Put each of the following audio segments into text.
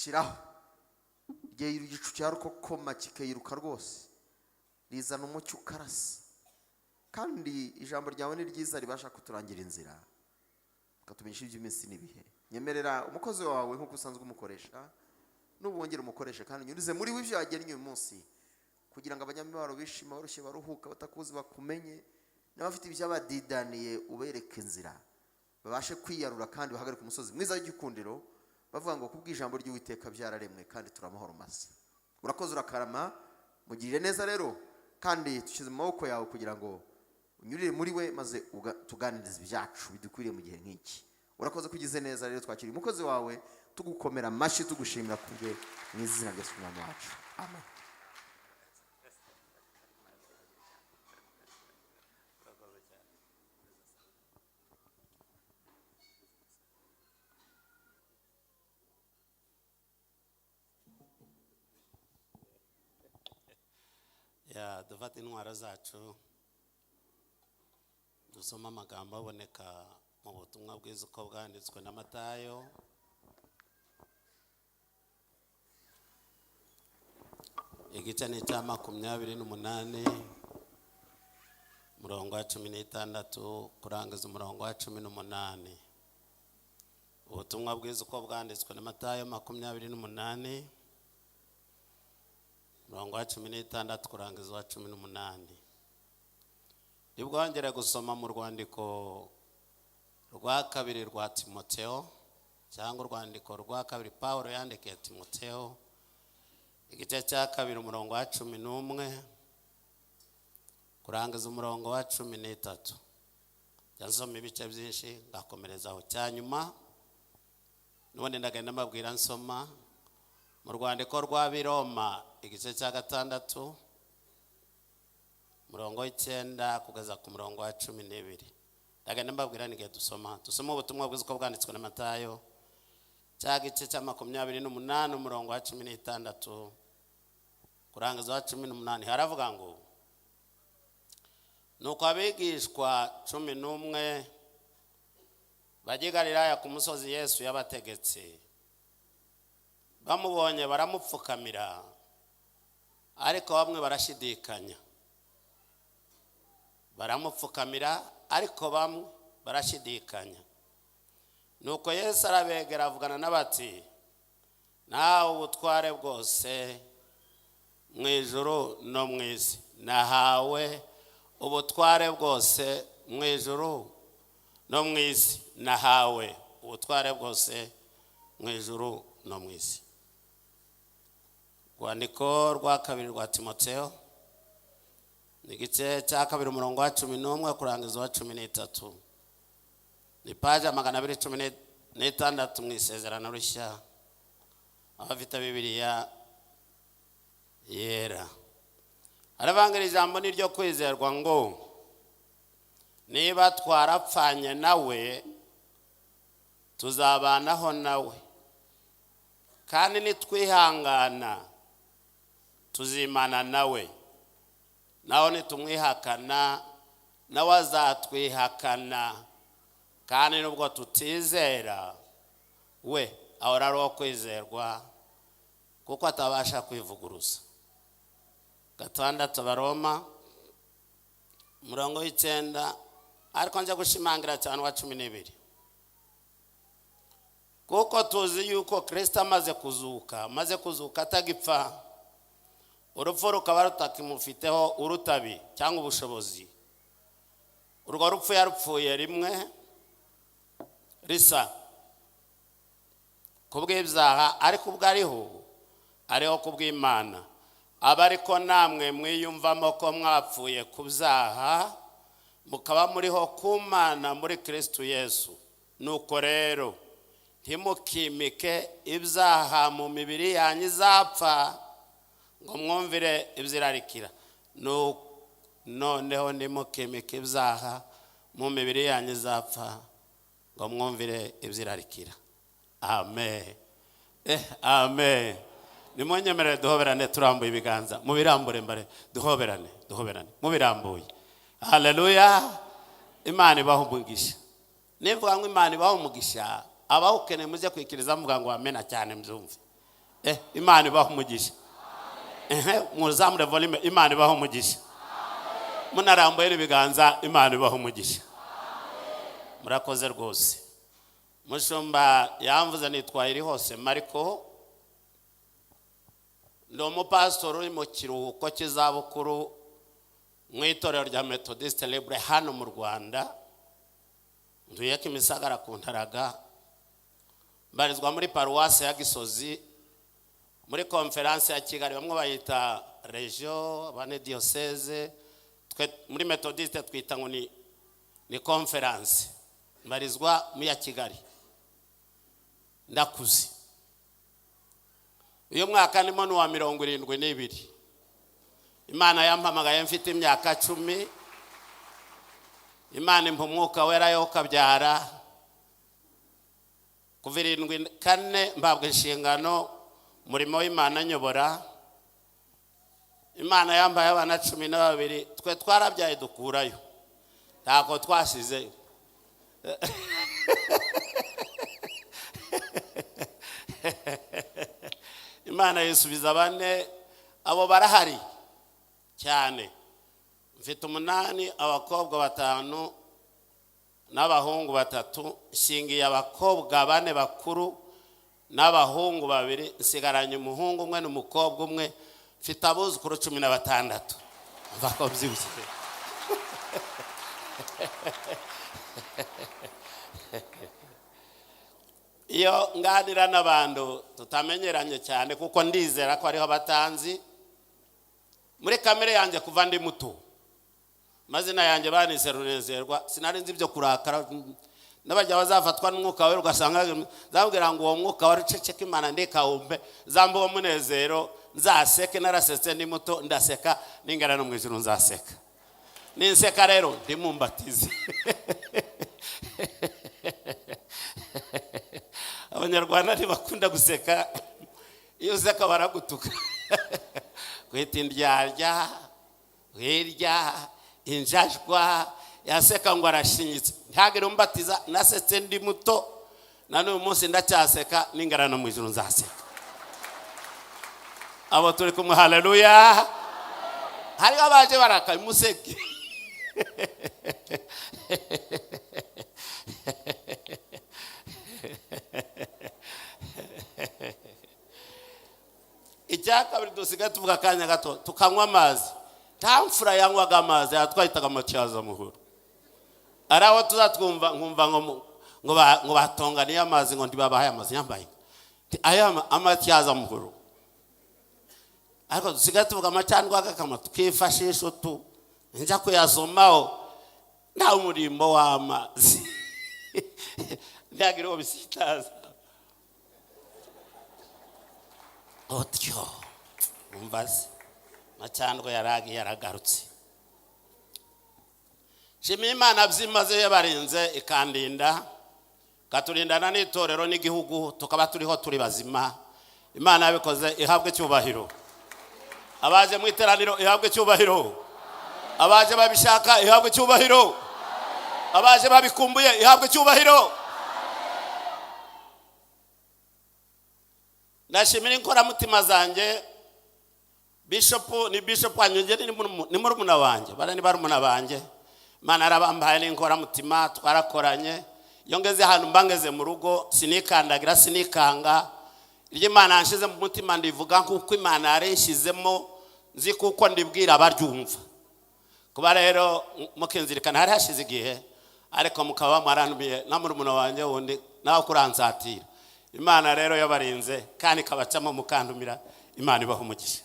shiraho igihe igicu cya rukokoma kikayiruka rwose rizana umucyo ukarasa kandi ijambo ryawe ni ryiza ribasha kuturangira inzira ukatumenyesha iby'iminsi n'ibihe. Nyemerera umukozi wawe nk'uko usanzwe umukoresha n'ubongera umukoresha kandi nyurize muri we ibyo yagennye uyu munsi kugira ngo abanyamibabaro bishima barushye baruhuka batakuzi bakumenye n'abafite iby'abadidaniye ubereke inzira babashe kwiyarura kandi bahagarike umusozi mwiza w'igikundiro bavuga ngo kubw'ijambo ry'Uwiteka byararemwe kandi turamahoro masa. Urakoze urakarama mugirire neza rero kandi tushyize mu maboko yawe kugira ngo unyurire muri we maze tuganirize ibyacu bidukwiriye mu gihe nk'iki. Urakoze kugize neza rero twakiriye umukozi wawe tugukomera amashyi tugushimira kubwe mu izina rya Yesu Umwami wacu. Amen. Dufata intwaro zacu dusoma amagambo aboneka mu butumwa bwiza uko bwanditswe na Matayo igice ni cya 28 umurongo wa 16 kurangiza umurongo wa 18. Ubutumwa bwiza uko bwanditswe na Matayo 28 umurongo wa 16 kurangiza wa 18. Nibwongera gusoma mu rwandiko rwa kabiri rwa Timotheo cyangwa urwandiko rwa kabiri Paulo yandikiye Timotheo igice cya kabiri umurongo wa 11 kurangiza umurongo wa 13. Yansoma ibice byinshi ngakomerezaho cyanyuma none ndagenda mbabwira nsoma mu rwandiko rwa Biroma igice cya 6 umurongo w'9 kugeza ku murongo wa 12. Ndagenda mbabwira nige dusoma ubutumwa bwiza uko bwanditswe na Matayo cya gice cya 28 umurongo wa 16 kurangiza wa 18. Haravuga ngo nuko abigishwa 11 bajya Galilaya ku musozi Yesu yabategetse. Bamubonye baramupfukamira ariko bamwe barashidikanya. Baramupfukamira ariko bamwe barashidikanya. Nuko Yesu arabegera avugana n'abati nawe ubutware bwose mu ijuru no mu isi. Nahawe ubutware bwose mu ijuru no mu isi. Nahawe ubutware bwose mu ijuru no mu isi. Rwandiko rwa kabiri rwa Timotheo igice cya kabiri umurongo wa 11 kurangiza wa 13. Ni paji 216 mu isezerano rishya abafite Bibiliya yera. Aravangira ijambo ni ryo kwizerwa ngo niba twarapfanye nawe tuzabanaho nawe kandi nitwihangana tuzimana nawe, naho nitumwihakana nawe azatwihakana, kandi nubwo tutizera we ahora ari uwo kwizerwa kuko atabasha kwivuguruza. 6 Baroma umurongo w'9 ariko nje gushimangira cyane wa 12. Kuko tuzi yuko Kristo amaze kuzuka atagipfa, urupfu rukaba rutakimufiteho urutabi cyangwa ubushobozi. Urwo rupfu yarupfuye rimwe risa kubw'ibyaha, ariko ubwo ariho kubw'Imana. Abariko namwe mwiyumvamo ko mwapfuye ku byaha mukaba muriho ku Mana muri Kristo Yesu. Nuko rero ntimukimike ibyaha mu mibiri yanyu izapfa ngo mwumvire ibyirarikira. Noneho ntimukimike ibyaha mu mibiri yanyu izapfa ngo mwumvire ibyirarikira. Amen. Amen. Nimunyemerere duhoberane turambuye ibiganza. Mubirambure mbare duhoberane mubirambuye. Haleluya. Imana ibaho umugisha. Nivuga ngo Imana ibaho umugisha, abawukene muze kwikiriza muvuga ngo amena cyane mbyumve. Imana ibaho umugisha. Muzamure volume. Imana ibaho umugisha. Munarambuye ibiganza. Imana ibaho umugisha. Murakoze rwose. Mushumba yamvuze nitwaye iri hose Mariko. Ndi umupastor uri mu kiruhuko cy'izabukuru mu itorero rya Methodist Libre hano mu Rwanda. Nduye Kimisagara ku Ntaraga. Mbarizwa muri paruwasi ya Gisozi muri conference ya Kigali, bamwe bayita region, abane diocese, muri Methodist twita ngo ni conference. Mbarizwa mu ya Kigali. Ndakuze. Uyu mwaka ndimo n'uwa 72. Imana yampamagaye mfite imyaka 10. Imana impa umwuka wera yo kabyara. Kuva 74 mbabwe inshingano murimo w'Imana nyobora. Imana yambaye abana 12. Twe twarabyaye dukurayo. Ntako twasizeyo. Imana yisubiza bane, abo barahari cyane. Mfite 8, abakobwa 5 n'abahungu 3. Shingiye abakobwa 4 bakuru n'abahungu 2, nsigaranye umuhungu umwe n'umukobwa umwe. Mfite abuzukuru 16. Mvako byibushye. Iyo nganira n'abantu tutamenyeranye cyane kuko ndizera ko ariho batanzi. Muri kamere yanjye kuva ndi muto, mazina yanjye banise Runezerwa. Sinari nzi byo kurakara, n'abajya bazafatwa n'umwuka we ugasanga zabwira ngo uwo mwuka wari ceceka Imana ndikawumbe zambo uwo munezero nzaseke. Narasetse ndi muto ndaseka, ningana no mu ijuru nzaseka. Ninseka rero ndimumbatize. Abanyarwanda ntibakunda guseka, iyo useka baragutuka. Kwita indyarya, wirya, injajwa, yaseka ngo arashinyitse. Ntagire umbatiza, nasetse ndi muto, na n'uyu munsi ndacyaseka, ningana no mu ijuru nzaseka. Abo turi kumwe, haleluya. Hari abaje baraka museke. Icyakabiri dusigaye tuvuga kanya gato tukanywa amazi. Tamfura yanywaga amazi yatwahitaga amatyaza muhuru. Araho tuzatwumva nkumva ngo batonganiye amazi ngo ndibabahaye amazi yambaye. Aya amatyaza muhuru. Ariko dusigaye tuvuga amacandwa agakama twifashisha tu. Njya kuyasomaho nta umurimbo w'amazi. Ndagira uwo bisitaza. Otyo umbaze macandwa yaragarutse. Shimira Imana byimaze yabarinze ikandinda, katurindana n'itorero n'igihugu tukaba turiho turi bazima. Imana yabikoze ihabwe cyubahiro. Abaje mu iteraniro ihabwe cyubahiro. Abaje babishaka ihabwe cyubahiro. Abaje babikumbuye ihabwe cyubahiro. Ndashimira inkora mutima zanjye. Bishop anyonge ni murumuna wanjye. Barani barumuna banjye. Imana arabambaye n'inkora mutima twarakoranye. Yongeze hano mbangeze mu rugo sinikandagira sinikanga. Imana yanshize mu mutima ndivuga kuko Imana yareshizemo nzi kuko ndibwira abaryumva. Kuba rero mukinzirikana hari hashize igihe ariko mukaba mwarantumiye na murumuna wanjye wundi nawe kuranzatira. Imana rero yabarinze kandi kabacamo mukandumira. Imana ibaho umugisha.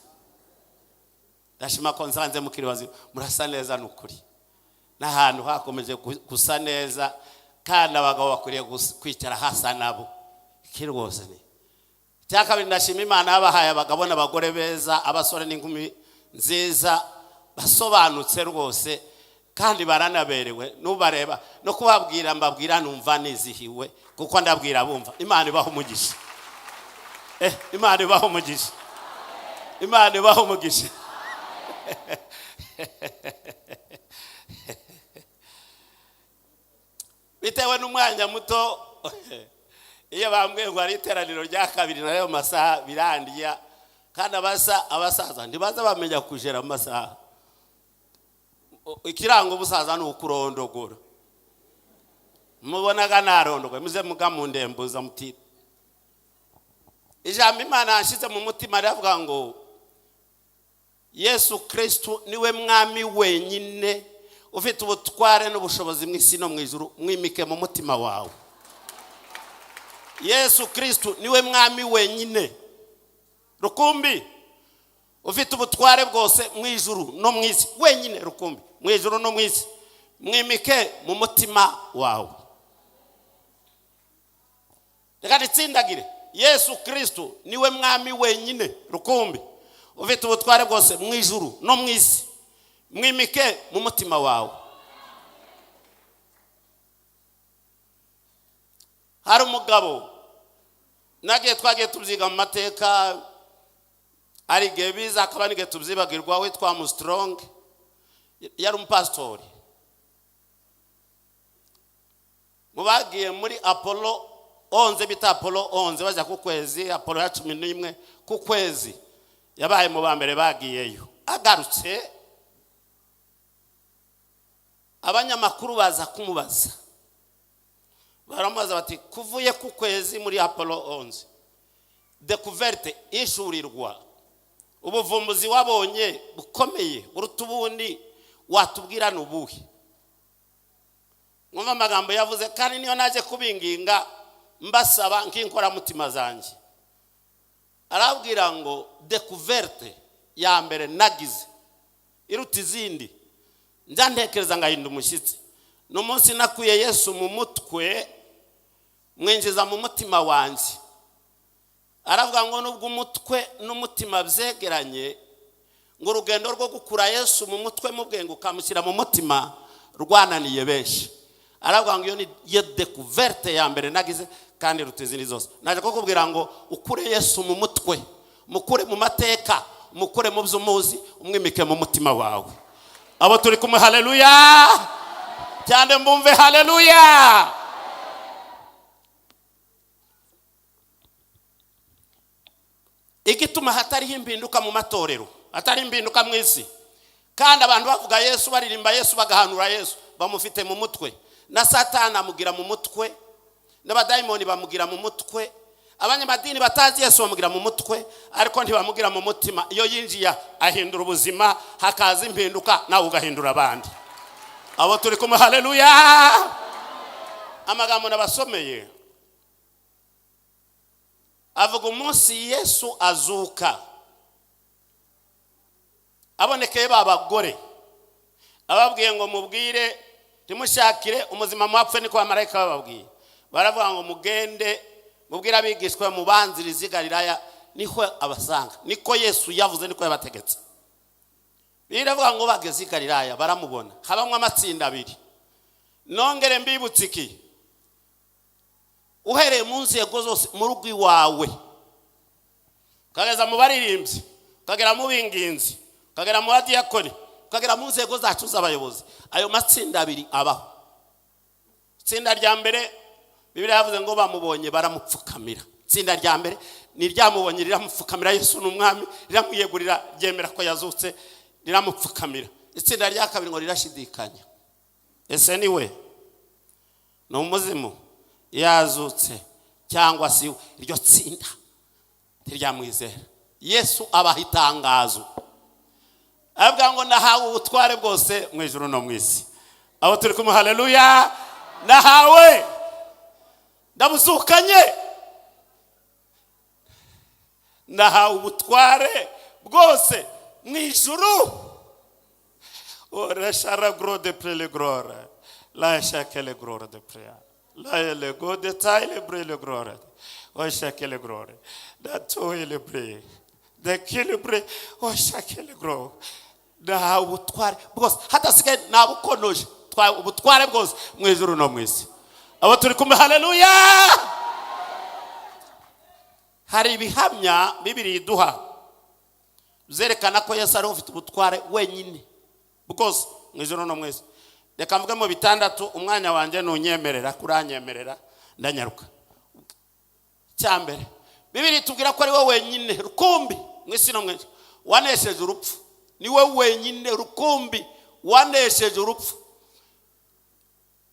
Ndashima ko nsanze mukiriwazi murasa neza n'ukuri. N'ahantu hakomeje gusa neza kandi abagabo bakuriye kwicara hasa nabo. Kirwose ni. Cyakabiri ndashima Imana yabahaye abagabo n'abagore beza, abasore n'inkumi nziza basobanutse rwose kandi baranaberewe. Nubareba no kubabwira mbabwira numva nizihiwe kuko ndabwira bumva. Imana ibaho umugisha. Imana ibaho umugisha. Imana ibaho umugisha. Bitewe n'umwanya muto iyo bambwiye ngo ari iteraniro rya kabiri nayo masaha birandiya, kandi abasaza ntibaza bamenya kujera amasaha. Ikiranga ubusaza ni ukurondogora. Mubonaga narondogwe muze mugamundembuza muti ijambo Imana yashize mu mutima riravuga ngo Yesu Kristo niwe mwami wenyine ufite ubutware n'ubushobozi mw'isi no mw'ijuru, mwimike mu mutima wawe. Yesu Kristo niwe mwami wenyine rukumbi ufite ubutware bwose mw'ijuru no mw'isi, wenyine rukumbi mw'ijuru no mw'isi, mwimike mu mutima wawe. Reka nitsindagire, Yesu Kristo niwe mwami wenyine rukumbi ufite ubutware bwose mw'ijuru no mw'isi, mwimike mu mutima wawe. Hari umugabo nagiye twagiye tubyiga mu mateka, ari gebiza akaba nige tubyibagirwa, witwa Armstrong, yari umupastori. Mubagiye muri Apollo 11 bita Apollo 11 baza ku kwezi, Apollo ya 11 ku kwezi, yabaye mu bambere bagiyeyo. Agarutse abanyamakuru baza kumubaza, baramubaza bati kuvuye ku kwezi muri Apollo 11 découverte ishurirwa, ubuvumbuzi wabonye bukomeye urutubundi watubwira nubuhe? Mwumva amagambo yavuze, kandi niyo naje kubinginga mbasaba nkinkora mutima zanje. Arabwira ngo découverte ya mbere nagize iruta izindi, njya ntekereza ngahinda umushyitsi, n'umunsi nakuye Yesu mu mutwe mwinjiza mu mutima wanje. Aravuga ngo nubwo umutwe n'umutima byegeranye, ngo urugendo rwo gukura Yesu mu mutwe mu bwenge ukamushyira mu mutima rwananiye benshi. Aravuga ngo iyo ni yo découverte ya mbere nagize, kandi iruta izindi zose. Naje kukubwira ngo ukure Yesu mu mutwe, mukure mu mateka, mukure mu by'umuzi, umwimike mu mutima wawe. Abo turi kumwe, haleluya cyane, mbumve haleluya. Igituma hatari impinduka mu matorero, hatari impinduka mu isi, kandi abantu bavuga Yesu, baririmba Yesu, bagahanura Yesu, bamufite mu mutwe, na Satani amugira mu mutwe, n'abadayimoni bamugira mu mutwe, abanyamadini batazi Yesu bamugira mu mutwe, ariko ntibamugira mu mutima. Iyo yinjiye ahindura ubuzima, hakaza impinduka, nawe ugahindura abandi. Abo turi kumwe, haleluya. Amagambo nabasomeye avuga umunsi Yesu azuka, abonekeye babagore, ababwiye ngo mubwire timushakire umuzima mwapfe, niko abamarayika bababwiye. Baravuga ngo mugende mubwira abigishwa mubanziriza Galilaya, niho abasanga. Niko Yesu yavuze, niko yabategetse. Biravuga ngo bageze Galilaya baramubona, habamwe amatsinda abiri. Nongere mbibutse iki, uhereye mu nzego zose mu rugo iwawe, ukageza mu baririmbyi, ukagera mu binginzi, ukagera mu badiyakoni, ukagera mu nzego zacu z'abayobozi, ayo matsinda abiri abaho. Itsinda rya mbere Bibiliya yavuze ngo bamubonye baramupfukamira. Itsinda rya mbere ni ryamubonye riramupfukamira, Yesu n'umwami, riramwiyegurira, ryemera ko yazutse, riramupfukamira. Itsinda rya kabiri ngo rirashidikanya, ese ni we ni umuzimu yazutse cyangwa si we? Iryo tsinda ntiryamwizera. Yesu abaha itangazo, avuga ngo nahawe ubutware bwose mu ijuru no mu isi. Abo turi kumwe, haleluya. Nahawe, ndabuzukanye, nahawe ubutware bwose mu ijuru. Ora shara gro de prele grora, la shakele grora de prea, la ele go de taile prele grora, o shakele grora, da toile pre, de kile pre, o shakele gro. Nahawe ubutware bwose, hata sike nabukonoje, ubutware bwose mu ijuru no mu isi. Abo turi kumwe, haleluya. Hari ibihamya Bibiliya iduha zerekana ko Yesu ari ufite ubutware wenyine bwose mu ijuru no mu isi. Reka mvuge mu bitandatu, umwanya wanje nunyemerera, kuranyemerera ndanyaruka. cyambere Bibiri tubwira ko ari we wenyine rukumbi mwisi no mwe wanesheje urupfu. Ni we wenyine rukumbi wanesheje urupfu.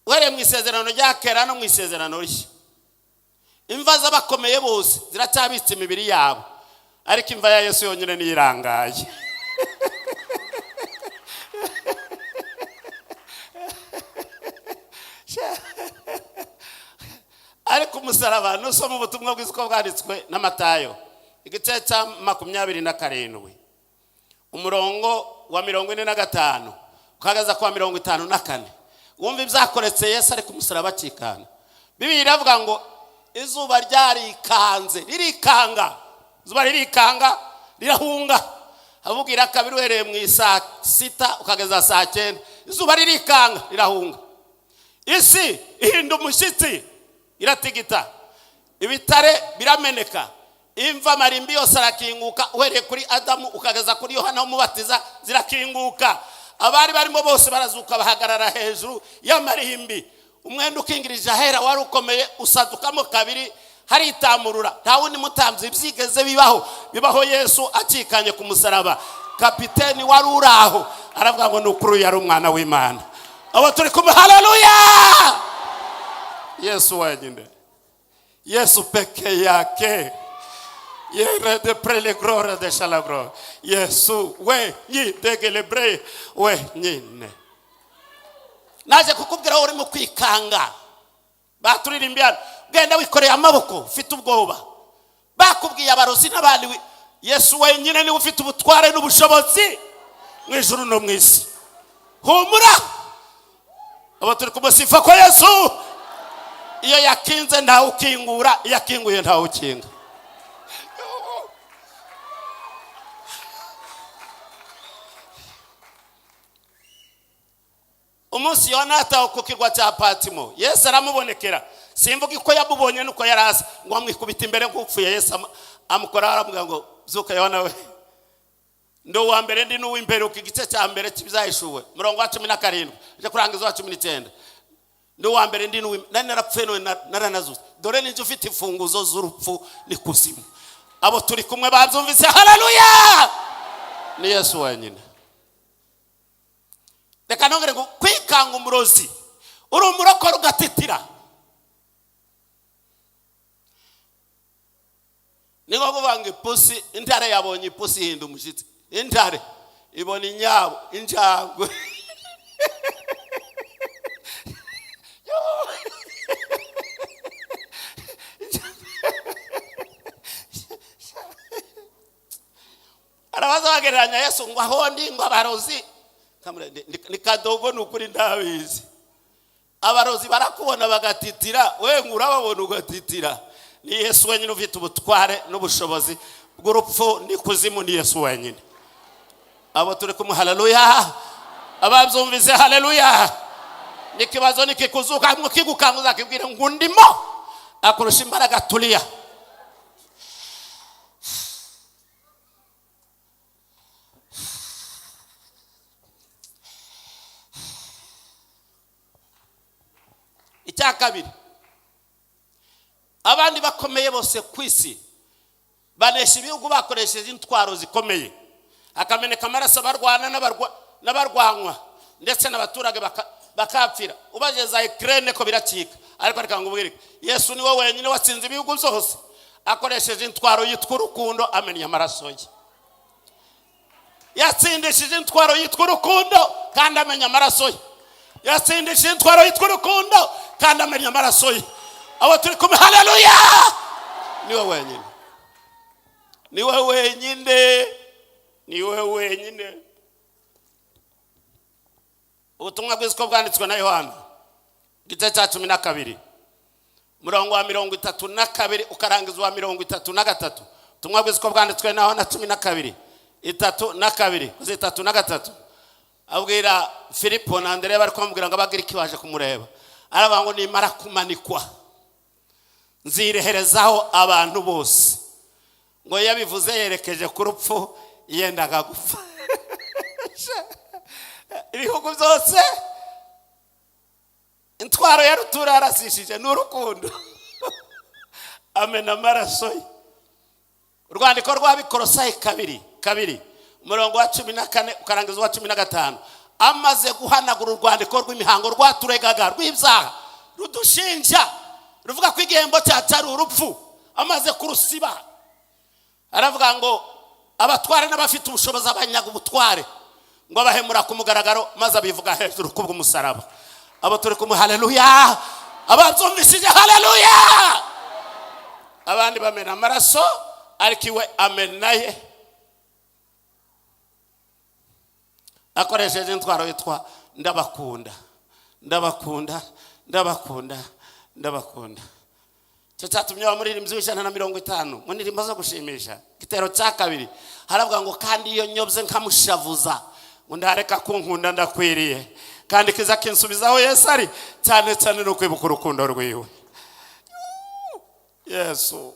Were mu isezerano rya kera no mu isezerano rishya. Imva z'abakomeye bose ziracyabitse imibiri yabo, ariko imva ya Yesu yonyine nirangaye. Ariko umusaraba nusoma ubutumwa bwiza uko bwanditswe na Matayo igice cya 27 umurongo wa 45 ukagaza kwa 54 wumva ibyakoretse Yesu ari ku musaraba akikana. Bibiri iravuga ngo izuba ryarikanze ririkanga, izuba ririkanga rirahunga. Avugira kabiri wereye mu isaa 6 ukageza saa 9 izuba ririkanga rirahunga. Isi ihinda umushyitsi iratigita, ibitare birameneka, imva marimbi yose arakinguka uhereye kuri Adamu ukageza kuri Yohana umubatiza zirakinguka. Abari barimo bose barazuka bahagarara hejuru y'amarimbi. Umwenda ukingirije ahera wari ukomeye usadukamo kabiri haritamurura. Nta wundi mutambyi byigeze bibaho Yesu akikanye ku musaraba. Kapiteni wari uraho aravuga ngo nukuru yari umwana w'Imana. Abo turi kumwe, haleluya! Yesu wenyine, Yesu peke yake, yere de prele gloire de shalagro. Yesu wenyine wenyine. Naje kukubwira uri mu kwikanga. Baturirimbyana genda wikoreye amaboko ufite ubwoba. Bakubwiye abarozi n'abandi, Yesu wenyine ni ufite ubutware n'ubushobozi mu ijuru no mu isi. Humura. Abo turi kumusifa ko Yesu iyo yakinze ntawe ukingura, iyo akinguye ntawe ukinga. Umunsi Yohana ataho ku kirwa cya Patimo, Yesu aramubonekera. Simvuga ko yamubonye nuko yarasa ngo amwikubita imbere nk'upfuye. Yesu amukora aravuga ngo zuka Yohana we, ndo wa mbere ndi n'uw'imbere. Ku gice cya mbere kibizahishuwe murongo wa 17 je kurangiza wa 19, ndo wa mbere ndi n'uw'imbere narapfuye none naranazutse, dore ninje ufite imfunguzo z'urupfu n'ikuzimu. Abo turi kumwe babyumvise, haleluya! Ni Yesu wenyine. Reka nongere ngo kwikanga umurozi uri umurokore ugatitira. Niko kuvuga ipusi, intare yabonye ipusi hinda umushyitsi. Intare ibona inyabo, injangwe. Arabaza bagereranya Yesu ngo ahondi ngo abarozi. Ni kadogo nukuri ndabizi. Abarozi barakubona bagatitira, we ngurababona ugatitira. Ni Yesu wenyine ufite ubutware n'ubushobozi bw'urupfu n'ikuzimu, ni Yesu wenyine. Abo turi kumwe, haleluya! Ababyumvise, haleluya! Nikibazo nikikuzuka mukigukanguza kibwire ngo ndimo akurusha imbaraga tulia. Icyakabiri, abandi bakomeye bose kwisi banesha ibihugu bakoresheje intwaro zikomeye, akameneka amaraso abarwana n'abarwanwa ndetse n'abaturage bakapfira. Ubageza Ukraine ko biracika, ariko reka ngubwire Yesu niwe wenyine watsinze ibihugu byose akoresheje intwaro yitwa urukundo, amenya amaraso ye. Yatsindishije intwaro yitwa urukundo kandi amenya amaraso ye. Yatsindishije intwaro yitwa urukundo kandi amenya amaraso ye. Abo turi kumwe, haleluya! Niwe wenyine, niwe wenyine, niwe wenyine. Ubutumwa bwiza ko bwanditswe na Yohana igice cya 12 murongo wa 32 ukarangizwa wa 33. Ubutumwa bwiza ko bwanditswe na Yohana 12 3 abwira Filipo na Andrea bari kumubwira ngo abagiriki baje kumureba. Aravuga ngo nimara kumanikwa nzireherezaho abantu bose. Ngo yabivuze yerekeje ku rupfu, yendaga gupfa. Ibihugu byose intwaro ya rutura arasishije n'urukundo. amena amaraso ye. Urwandiko rw'Abikolosayi kabiri umurongo wa 14 ukarangiza wa 15, amaze guhanagura urwandiko rw'imihango rwaturegaga rw'ibyaha rudushinja ruvuga ko igihembo cyacu ari urupfu, amaze kurusiba aravuga ngo abatware n'abafite ubushobozi abanyaga ubutware ngo abahemura ku mugaragaro maze abivuga hejuru kubw'umusaraba. Abo turi kumwe haleluya, ababyumvishije haleluya. Abandi bamena amaraso ariko iwe amenaye akoresheje intwaro yitwa ndabakunda. Cyo cyatumye abamuririmbyi w'ijana na 50 mu ndirimbo zo gushimisha igitero cya kabiri haravuga ngo kandi iyo nyobze nkamushavuza ngo ndareka kunkunda ndakwiriye kandi kiza kinsubizaho Yesu ari cyane cyane no kwibuka urukundo rwiwe. Yesu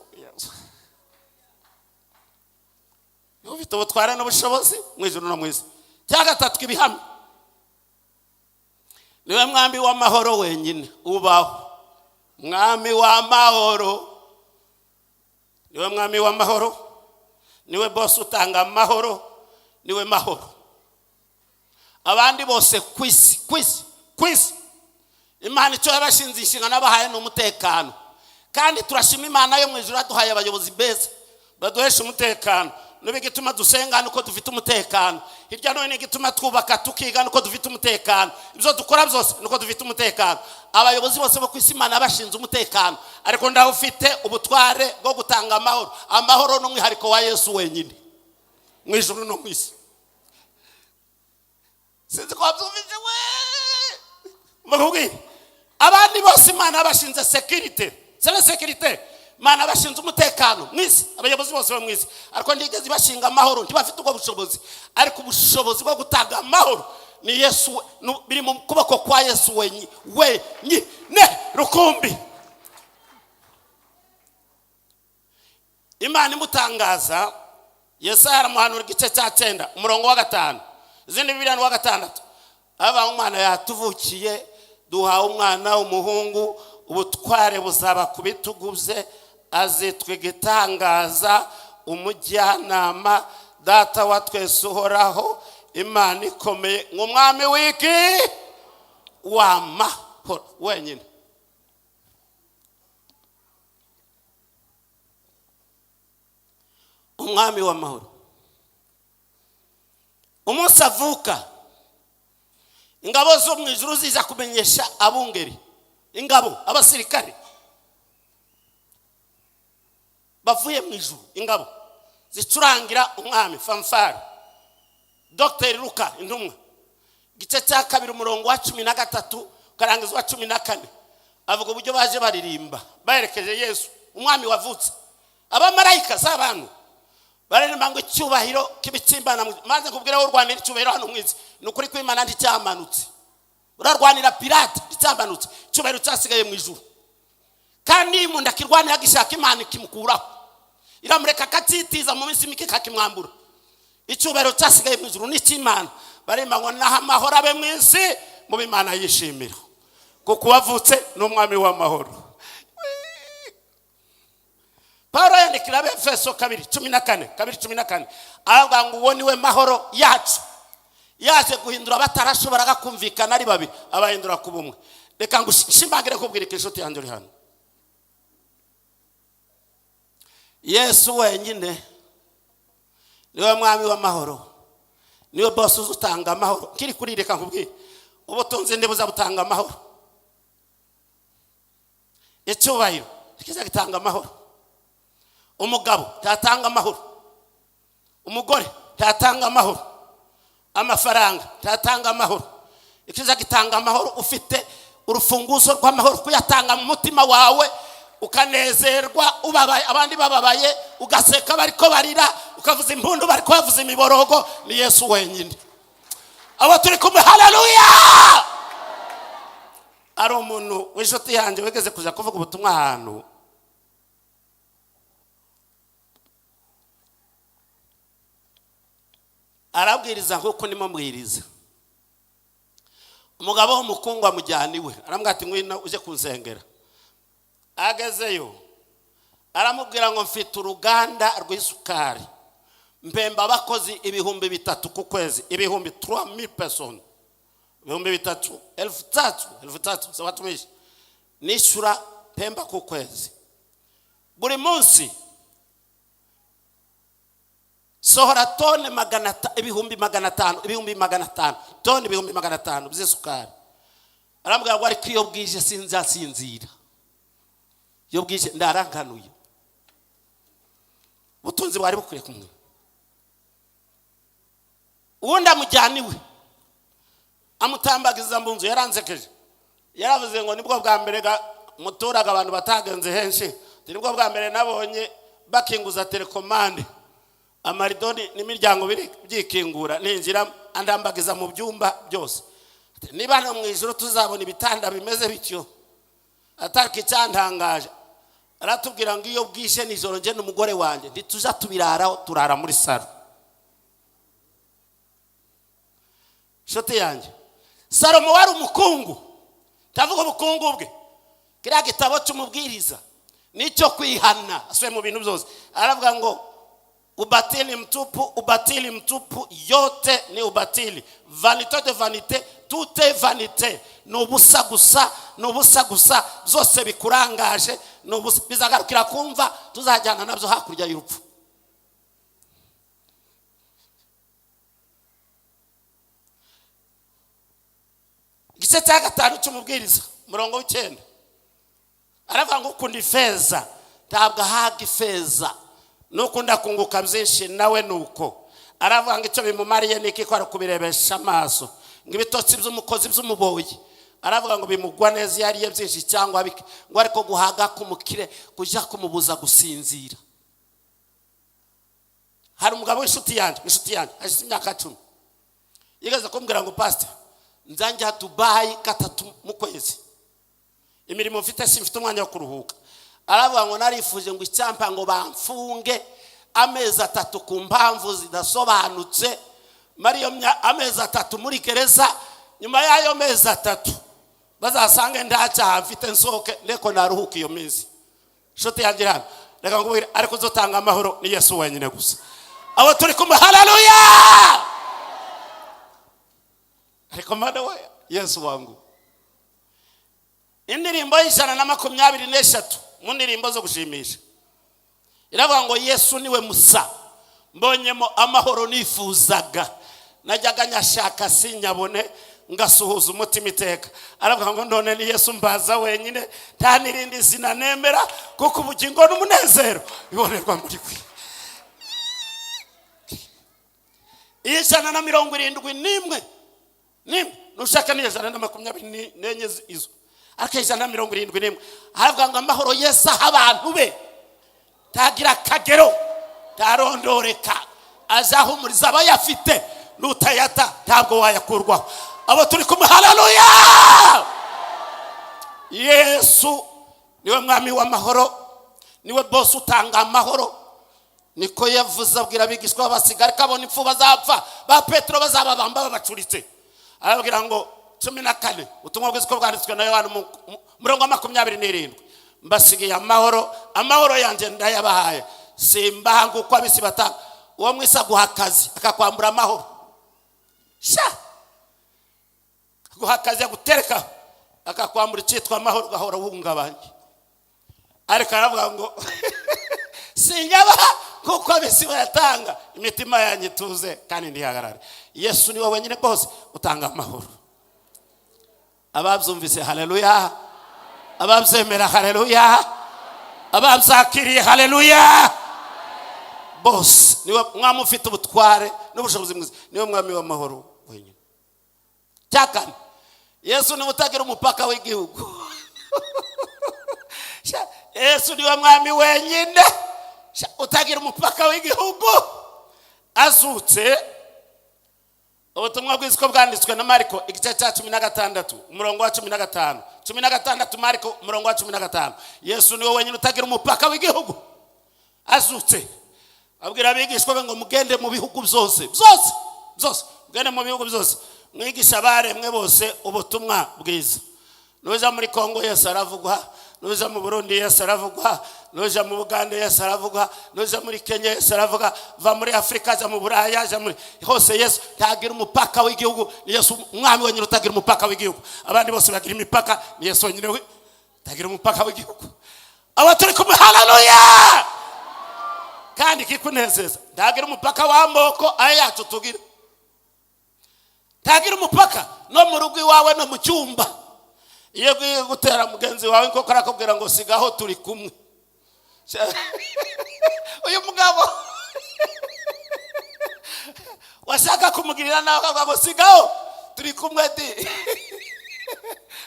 ufite ubutware n'ubushobozi mu ijuru no mu isi. Cya gatatu ibihamya, niwe mwami w'amahoro wenyine ubaho. Mwami w'amahoro, niwe mwami w'amahoro, niwe boss utanga amahoro, niwe mahoro. Abandi bose kwisi Imana icyo yabashinze inshingano abahaye n'umutekano, kandi turashima Imana yo mu ijuru aduhaye abayobozi beza baduhesha umutekano. Nibe gituma dusenga nuko dufite umutekano, hirya no hino gituma twubaka tukiga nuko dufite umutekano, ibyo dukora byose nuko dufite umutekano. Abayobozi bose bo kwisi Imana bashinze umutekano, ariko ndaho ufite ubutware bwo gutanga amahoro. Amahoro n'umwihariko wa Yesu wenyine mu ijuru no mu isi. Sinzi ko babyumvise we mvugi. Abandi bose Imana bashinze security, c'est security. Mana bashinze umutekano mwisi, abayobozi bose bo mwisi, ariko ndigeze bashinga amahoro ntibafite ubwo bushobozi. Ariko ubushobozi bwo gutanga amahoro ni Yesu, biri mu kuboko kwa Yesu wenyine rukumbi. Imana imutangaza Yesaya aramuhanura igice cya 9 umurongo wa 5, izindi Bibiliya wa 6. Aba umwana yatuvukiye, duhawe umwana umuhungu, ubutware buzaba kubituguze, azitwa igitangaza, umujyanama, data wa twese uhoraho, Imana ikomeye, nk'umwami w'iki w'amahoro wenyine. Umwami w'amahoro. Umunsi avuka ingabo zo mu ijuru ziza kumenyesha abungeri, ingabo abasirikare bavuye mu ijuru, ingabo zicurangira umwami fanfare. Dr. Luka intumwa gice cya 2 umurongo wa 13 karangiza wa 14 avuga uburyo baje baririmba baherekeje Yesu umwami wavutse. Abamarayika z'abantu bararirimba ngo icyubahiro kibitsimbana, maze kubwira wo Rwanda icyubahiro hano mwisi nukuri ko Imana ndicyamanutse, urarwanira pirate ndicyamanutse, icyubahiro cyasigaye mu ijuru. Kandi mu ndakirwanira gishaka Imana ikimukuraho, iramureka katitiza mu minsi mike kakimwambura. Icyubahiro cyasigaye mu ijuru ni cy'Imana. Baremba ngo naha amahoro abe mu isi mu Imana yishimira kuko wavutse n'umwami w'amahoro. Paulo yandikira Efeso 2:14 aravuga ngo uwo niwe mahoro yacu, yaje guhindura abatarashoboraga kumvikana ari babi abahindura ku bumwe. Reka ngo shimbagire kubwira inshuti yanjye uri hano, Yesu wenyine niwe mwami w'amahoro, niwe boss uzutanga amahoro. Kiri kuri reka nkubwire ubutunzi ndibuza butanga amahoro, icyubahiro kiza gitanga amahoro, umugabo tatanga amahoro, umugore tatanga amahoro, amafaranga tatanga amahoro. Ikiza gitanga amahoro ufite urufunguzo rw'amahoro kuyatanga mu mutima wawe, ukanezerwa, ubabaye abandi bababaye, ugaseka bariko barira, ukavuza impundu bariko bavuza imiborogo. Ni Yesu wenyine. Abo turi kumwe haleluya. Ari umuntu w'inshuti yanjye wegeze kuja kuvuga ubutumwa ahantu, arabwiriza nkuko nimo mbwiriza. Umugabo w'umukungwa mujyana iwe aramubwira ati ngwino uje kunsengera. Agezeyo aramubwira ngo mfite uruganda rw'isukari, mpemba abakozi 3,000 ku kwezi, 3,000 personnes, 3,000, 1,000 z'abatumishi nishura mpemba ku kwezi. Buri munsi sohora tone 500 tone 500 by'isukari. Arambwira ngo ariko iyo bwije sinzasinzira, iyo bwije ndaranganuye. Ubutunzi bwari bukwiye kumwe. Uwundi amujyaniwe amutambagiza mu nzu, yaranzekeje. Yaravuze ngo nibwo bwa mbere muturaga abantu batagenze henshi, nibwo bwa mbere nabonye bakinguza telekomande, amaridoni n'imiryango byikingura, ninjira andambagiza mu byumba byose. Niba no mu ijoro tuzabona ibitanda bimeze bityo, ataka icyantangaje. Aratubwira ngo iyo bwishe nijoro nje n'umugore wanjye ntituja tubiraraho, turara muri saro. Shote yanjye Salomo wari umukungu, tavuga ubukungu bwe. Kiriya gitabo cy'umubwiriza nicyo kwihana aswe mu bintu byose. Aravuga ngo ubatili mtupu yote ni ubatili, vanité de vanité, tout est vanité. Nubusa gusa zose bikurangaje, nubusa bizagarukira kumva tuzajyana nabyo hakurya y'urupfu. Igice cya 5 cy'umubwiriza murongo w'9 aravuga ngo ukunda ifeza ntabwo ahaga ifeza, nukunda kunguka byinshi nawe nuko. Aravuga ngo icyo bimumariye niki ko arakubirebesha amaso, ngo ibitotsi by'umukozi by'umuboyi. Aravuga ngo bimugwa neza yariye byinshi cyangwa bike, ngo ariko guhaga kumukire kujya kumubuza gusinzira. Hari umugabo w'inshuti yanjye ashise imyaka 10, yigeze kumbwira ngo pastor nzanjya Dubai 3 mu kwezi, imirimo mfite simfite umwanya wo kuruhuka. Aravuga ngo narifuje ngo icyampa ngo bamfunge amezi 3 ku mpamvu zidasobanutse, mariyo amezi 3 muri gereza, nyuma y'ayo mezi 3 bazasange ndacyaha mfite nsoke ndeko naruhuka iyo mezi. Shote yanjye reka ngo ariko uzotanga amahoro ni Yesu wenyine gusa. Abo turi kumwe, haleluya. Ariko madawe Yesu wangu. Indirimbo y'123 mu ndirimbo zo gushimisha iravuga ngo Yesu niwe musa mbonyemo amahoro nifuzaga, najyaga nyashaka sinyabone ngasuhuza umutima iteka. Aravuga ngo none ni Yesu mbaza wenyine, nta nirindi zina nemera, kuko ubugingo n'umunezero bibonerwa muri kwe. 171 nushaka ni 124 izo ariko 171. Aravuga ngo amahoro Yesu abantu be tagira kagero tarondoreka, azahumuriza abayafite nutayata ntabwo wayakurwaho. Abo turi kumwe, haleluya. Yesu niwe mwami w'amahoro, niwe boss utanga amahoro. Niko yavuze abwira abigishwa basigara kabona impfu bazapfa, ba Petro bazababamba babacuritse. Arabwira ngo 14 utumwa bw'iziko bwanditswe na Yohana murongo 27, mbasigiye amahoro yanjye ndayabahaye, simbanga uko abisi batanga. Uwo mwisa guhakazi akakwambura amahoro, guhakazi gutereka akakwambura cyitwa amahoro, gahora wungabanye. Ariko aravuga ngo sinyaba kuko abisi batanga, imitima yanjye tuze kandi ndihagarare. Yesu niwe wenyine bose utanga amahoro. Ababyumvise haleluya, ababyemera haleluya, ababzakiriye haleluya. Boss niwe mwami ufite ubutware n'ubushobozi mwiza, niwe mwami w'amahoro wenyine. Cyakane Yesu niwe utagira umupaka w'igihugu. Yesu niwe mwami wenyine utagira umupaka w'igihugu. Azutse ubutumwa bw'iziko bwanditswe na Mariko igice cya 16 umurongo wa 15, 16 Mariko umurongo wa 15. Yesu niwe wenyine utagira umupaka w'igihugu. Azutse abwira abigishwa be ngo mugende mu bihugu byose, mugende mu bihugu byose, mwigisha baremwe bose ubutumwa bwiza. Nuza muri Kongo Yesu aravugwa, nuja mu Burundi Yesu aravugwa, nuja mu Buganda Yesu aravugwa, nuja muri Kenya Yesu aravugwa, va muri Afrika aja mu Buraya aja muri hose Yesu tagira umupaka w'igihugu. Ni Yesu umwami wenyine utagira umupaka w'igihugu. Abandi bose bagira imipaka, ni Yesu wenyine tagira umupaka w'igihugu. Aba turi kumwe, haleluya. Kandi kikunezeza tagira umupaka w'amoko ayacu tugira. Tagira umupaka no mu rugo iwawe no mu cyumba. Iyo ugiye gutera mugenzi wawe ko karakubwira ngo sigaho turi kumwe. Uyu mugabo washaka kumugirira nawe ngo sigaho turi kumwe di.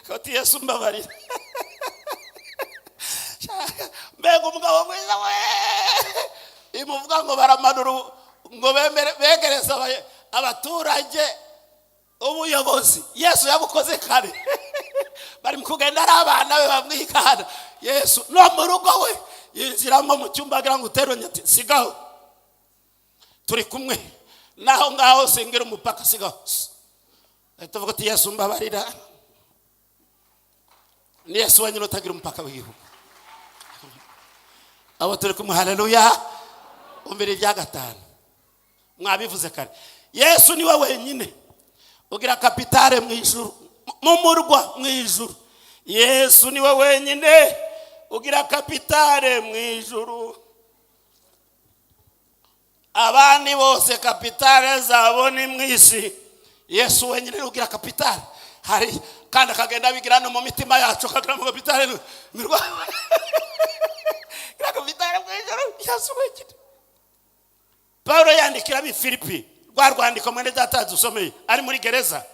Koti Yesu mbabarira. Mbega umugabo mwiza we. Imuvuga ngo baramanura ngo begereza abaturage ubuyobozi. Yesu yabukoze kare. Bari mukugenda ari abana be bamwikana. Yesu no mu rugo we yinjiramo mu cyumba agira ngo uteronye ati sigaho turi kumwe, naho ngaho singira umupaka sigaho. Tuvuga ati Yesu mbabarira. Ni Yesu wenyine utagira umupaka w'igihugu. Abo turi kumwe, haleluya. Umbere rya gatanu mwabivuze kare, Yesu niwe wenyine ugira kapitale mu ijuru, mu murwa mu ijuru. Yesu niwe wenyine ugira kapitale mu ijuru. Abandi bose kapitale zabo ni mu isi. Yesu wenyine ugira kapitale. Hari kandi akagenda bigira no mu mitima yacu, akagira mu kapitale mirwa. Gira kapitale mu ijuru, Yesu wenyine. Paulo yandikira abi Filipi, rwandiko mwene data dusomeye ari muri gereza,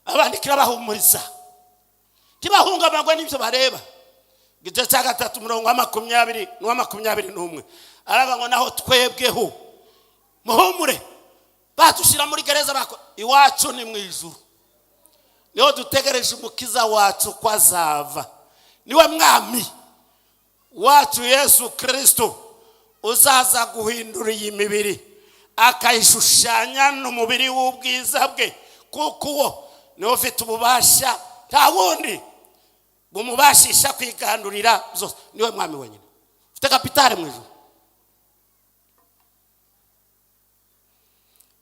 abandikira bahumuriza kibahungamagwa n'ibyo bareba. Gice cya 3:20-21 araba ngo naho twebweho muhumure batushira muri gereza bako iwacu ni mu ijuru, niho dutegereje umukiza wacu kwazava. Niwe mwami wacu Yesu Kristo uzaza guhindura iyi mibiri akayishushanya n'umubiri w'ubwiza bwe, kuko uwo niwe ufite ububasha nta wundi bumubashisha kwigandurira byose. Niwe mwami wenyine ufite kapitale mu ijuru.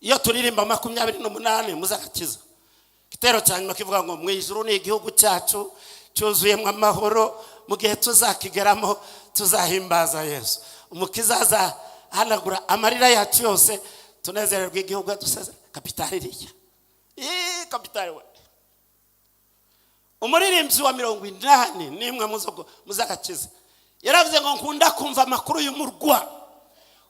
Iyo turirimba 28 muzagakiza kitero cyanyuma kivuga ngo mu ijuru ni igihugu cyacu cyuzuyemo amahoro, mu gihe tuzakigeramo tuzahimbaza Yesu. Umukiza azahanagura amarira yacu yose, tunezererwe igihugu duseze kapitale iriya. Kapitale we. Umuririmbyi wa 80 nimwe muzagakiza yaravuze ngo nkunda kumva amakuru y'umurwa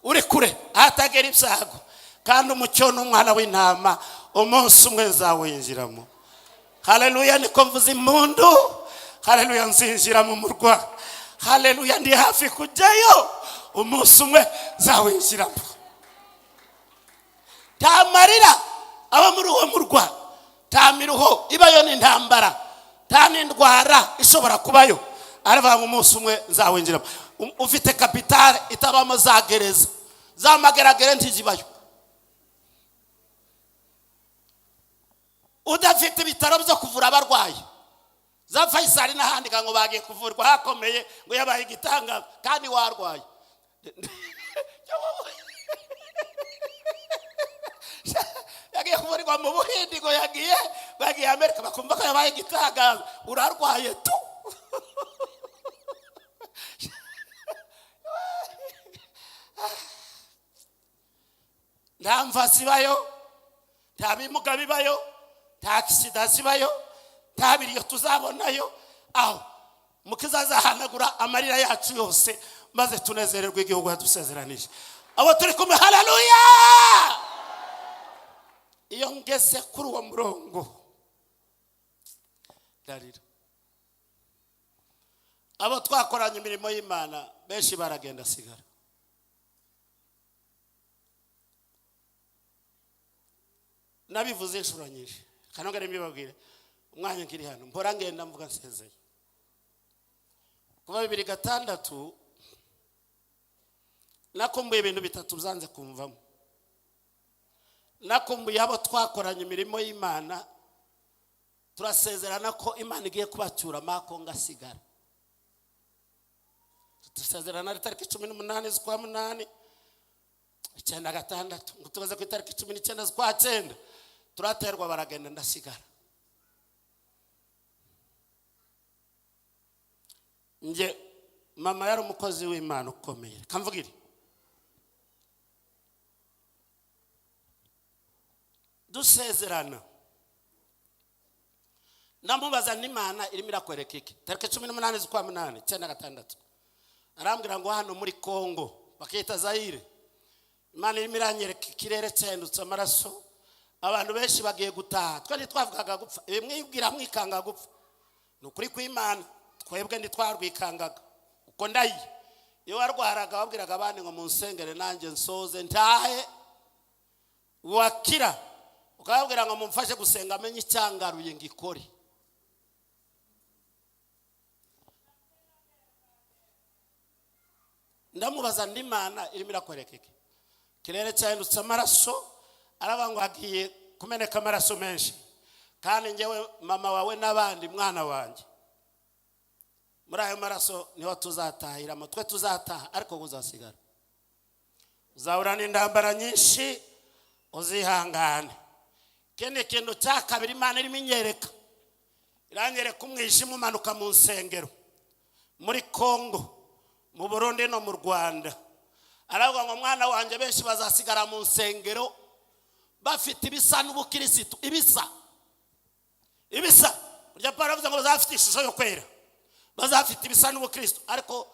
uri kure atagera ibyago, kandi umucyo n'umwana w'intama umunsi umwe nzawinjiramo. Haleluya. Niko mvuze impundu, haleluya. Nzinjira mu murwa, haleluya. Ndi hafi kujyayo, umunsi umwe nzawinjiramo. Nta marira aba muri uwo murwa, nta miruho ibayo n'intambara, nta n'indwara ishobora kubayo. Aravuga ngo umunsi umwe nzawinjiramo. Ufite kapitale itabamo za gereza, za mageragere ntizibayo. Udafite ibitaro byo kuvura abarwayi, za Faisal n'ahandi ngo bagiye kuvurwa hakomeye ngo yabaye igitanga kandi warwaye. Yagiye kuvurirwa mu Buhindi ngo bagiye Amerika bakumva ko yabaye igitanga, urarwaye tu. Nta mva zibayo, nta bimuga bibayo, nta akisida zibayo, nta biriyo tuzabonayo. Aho umukiza azahanagura amarira yacu yose, maze tunezererwe igihugu yadusezeranije. Abo turi kumwe, haleluya. Iyo ngeze kuri uwo murongo darira, abo twakoranye imirimo y'Imana benshi baragenda sigara. Nabivuze inshuro nyinshi, kanongere mbibabwire umwanya nkiri hano mpora ngenda mvuga nsezeye. Kuva 2006 nakumbuye ibintu bitatu byanze kumvamo. Nakumbuye abo twakoranye imirimo y'Imana, turasezerana ko Imana igiye kubacyura amako ngasigara. dusezerana itariki 18 z'ukwa munani 96 ngo tubaze ku itariki 19 z'ukwa 9 turaterwa baragenda ndasigara. Nje mama yari umukozi w'Imana ukomeye kamvugire dusezerana namubaza n'Imana irimo irakwereka iki tariki 18 z'ukwa 8 96 arambwira ngo hano muri Kongo bakita Zaire Imana irimo iranyereka ikirere cyendutse amaraso abantu benshi bagiye gutaha twari twavugaga gupfa mwibwira mwikanga gupfa nukuri kw'Imana twebwe nditwarwikangaga uko ndayi iyo warwaraga wabwiraga abandi ngo munsengere nanjye nsoze ntahe wakira ukabwira ngo mumfashe gusenga amenye icyangaruye ngikore. Ndamubaza n'Imana irimo irakwereka iki kirere cyahindutse amaraso arabango hagiye kumeneka amaraso menshi kandi ngewe mama wawe n'abandi mwana wanjye muri ayo maraso niho tuzatahira twe tuzataha ariko uzasigara uzahura n'indambara nyinshi uzihangane. Kene kintu cya kabiri Imana irimo inyereka iranyereka umwijima umanuka mu nsengero muri Kongo mu Burundi no mu Rwanda aravuga ngo mwana wanjye benshi bazasigara mu nsengero bafite ibisa n'ubukirisitu ibisa burya Paulo avuze ngo bazafite ishusho yo kwera bazafite ibisa n'ubukristo ariko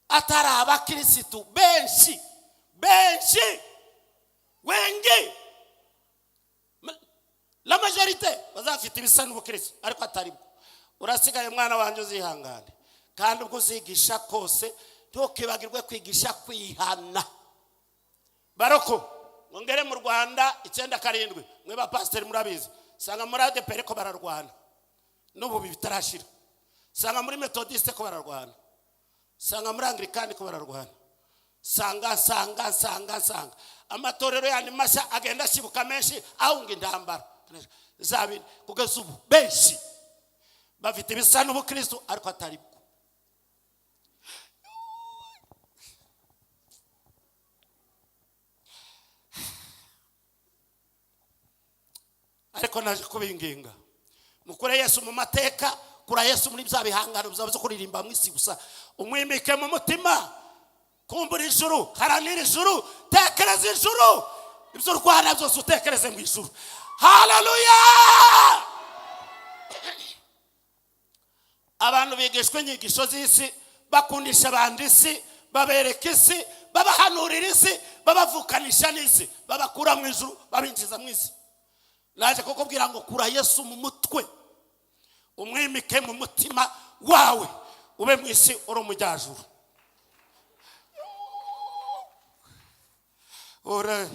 atari abakirisitu benshi wengi la majorité bazafite ibisa n'ubukristo ariko atari bwo. Urasigaye mwana wanjye uzihangane kandi ubwo uzigisha kose ntukibagirwe kwigisha kwihana. Baroko ngere mu Rwanda 97 mwe ba pastor murabizi sanga muri ADPR ko bararwana n'ubu bitarashira sanga muri Methodiste ko bararwana sanga muri Anglican ko bararwana sanga amatorero yani masha agenda shibuka menshi ahunga indambara zabi kugeza ubu benshi bafite ibisa n'ubukristo ariko atari bwo. Ariko naje kubinginga mukure Yesu mu mateka kura Yesu muri bya bihangano byo kuririmba mu isi gusa umwimike mu mutima kumbura ijuru haranira ijuru tekereza ijuru ibyo Rwanda byose utekereze mu ijuru. Haleluya. Abantu bigishwe inyigisho z'isi bakundisha abandi isi babereka isi babahanurira isi babavukanisha n'isi babakura mu ijuru babinjiza mu isi. Naje kukubwira ngo kura Yesu mu mutwe umwimike mu mutima wawe ube mu isi uri umujyajuru. Ora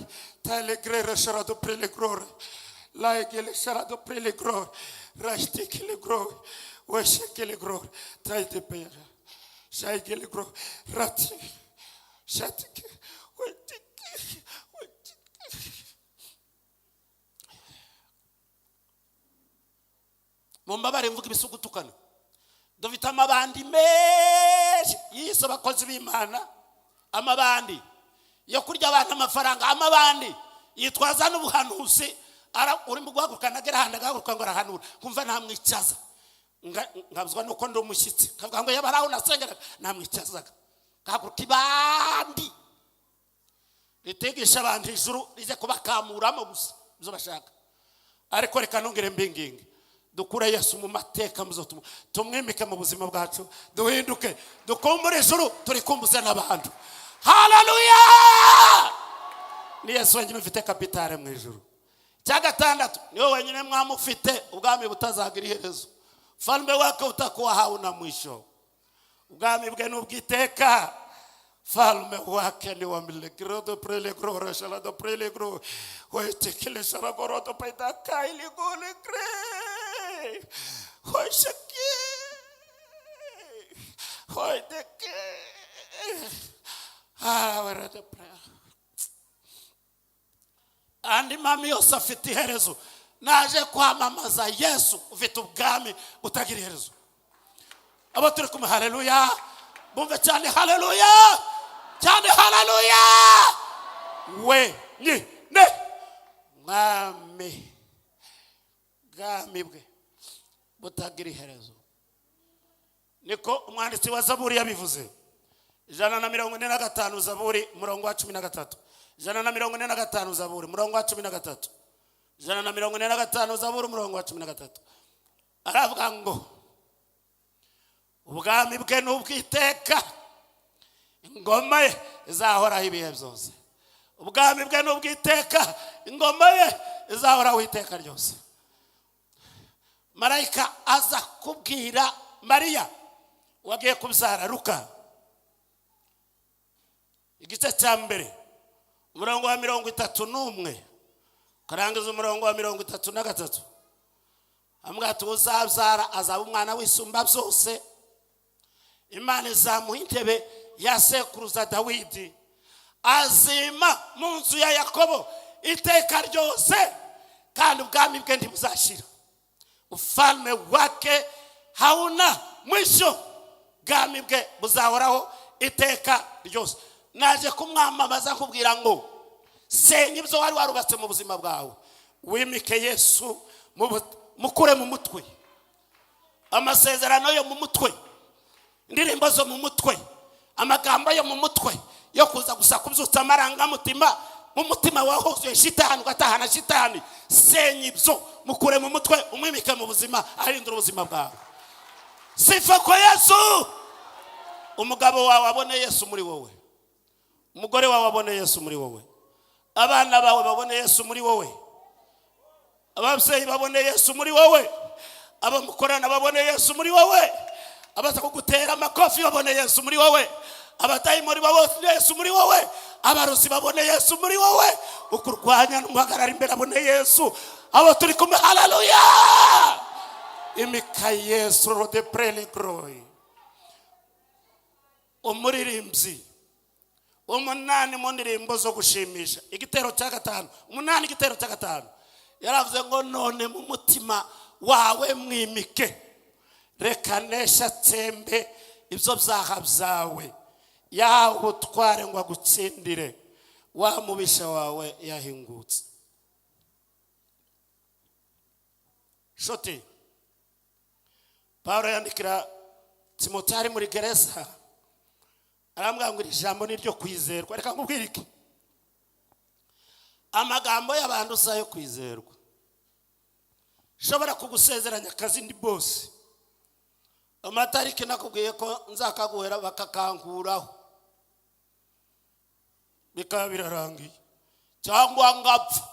tale grere sarà do prelegro la egele sarà do prelegro rasti che le gro weshe che le gro trai te per sai che le gro rati shati mumbabare mvuga ibisugutukano dufite amabandi menshi yiso bakozi b'Imana amabandi yo kurya abantu amafaranga amabandi yitwaza n'ubuhanuzi ara uri mu guhaguruka nagera handa gahaguruka ngo arahanura kumva namwicaza ngabuzwa nuko ndo umushyitsi kavuga ngo yabaraho nasengera namwicazaga gahaguruka ibandi ritegesha abantu ijuru rize kubakamuramo gusa byo bashaka. Ariko reka nongere mbinginge dukure Yesu mu mateka muzotuma tumwimike mu buzima bwacu duhinduke dukumbure ijuru turi kumbuza n'abantu. Haleluya. Ni Yesu wenyine ufite kapitale mu ijuru. Cya gatandatu niwe wenyine mwamufite ubwami butazagira iherezo falme wake utakuwa hauna mwisho ubwami bwe n'ubwiteka falme wake ni wa milele grodo prele gro shala do prele gro hoitekele shala gorodo paita kaili gole gre hoishaki hoiteke warada prayer andi mami yosafiti herezo naje kwamamaza Yesu ufite ubwami butagira iherezo. Abo turi kumwe haleluya bumve cyane haleluya, cyane haleluya. We nyine mwami bwami bwe butagira iherezo, niko umwanditsi wa Zaburi yabivuze. 145 Zaburi murongo wa 13. 145 Zaburi murongo wa 13. 145 Zaburi murongo wa 13. Aravuga ngo ubwami bwe n'ubwiteka, ingoma ye izahoraho ibihe byose. Ubwami bwe n'ubwiteka, ingoma ye izahoraho iteka ryose. Marayika aza kubwira Mariya wagiye kubyara, Luka igice cya mbere umurongo wa 31 karangiza umurongo wa 33. Ambwira ati uzabyara azaba umwana w'isumba byose, Imana izamuha intebe ya sekuruza Dawidi, azima mu nzu ya Yakobo iteka ryose, kandi ubwami bwe ntibuzashira. Ufalme wake hauna mwisho, ubwami bwe buzahoraho iteka ryose. Naje kumwamamaza kubwira ngo senya ibyo wari warubatse mu buzima bwawe, wimike Yesu, mukure mu mutwe amasezerano yo mu mutwe, indirimbo zo mu mutwe, amagambo yo mu mutwe yo kuza gusa kubyutsa amarangamutima mu mutima wahuzuye shitani, ugatahana shitani. Senya ibyo, mukure mu mutwe, umwimike mu buzima, ahindura ubuzima bwawe. Sifa kwa Yesu. Umugabo wawe abone Yesu muri wowe, umugore wawe abone Yesu muri wowe, abana bawe babone Yesu muri wowe, ababyeyi babone Yesu muri wowe, abamukorana babone Yesu muri wowe, abaza kugutera amakofi babone Yesu muri wowe, abadayimoni babone Yesu muri wowe, abarozi babone Yesu muri wowe, ukurwanya n'umuhagarara imbere abone Yesu. Abo turi kumwe, haleluya. Imika Yesu rode prele glory. Umuririmbyi umunani mu ndirimbo zo gushimisha, igitero cya 5, umunani igitero cya 5, yaravuze ngo none mu mutima wawe mwimike, reka nesha tsembe ibyo byaha byawe, yawe utware ngo agutsindire, wa mubisha wawe yahingutse. Shoti Paulo yandikira Timoteyo ari muri gereza, arambwira ngo ijambo ni ryo kwizerwa. Reka nkubwire iki, amagambo y'abantu sayo kwizerwa. Shobora kugusezeranya akazi ndi boss, amatariki nakubwiye ko nzakaguhera bakakankuraho, bikaba birarangiye, cyangwa ngapfa,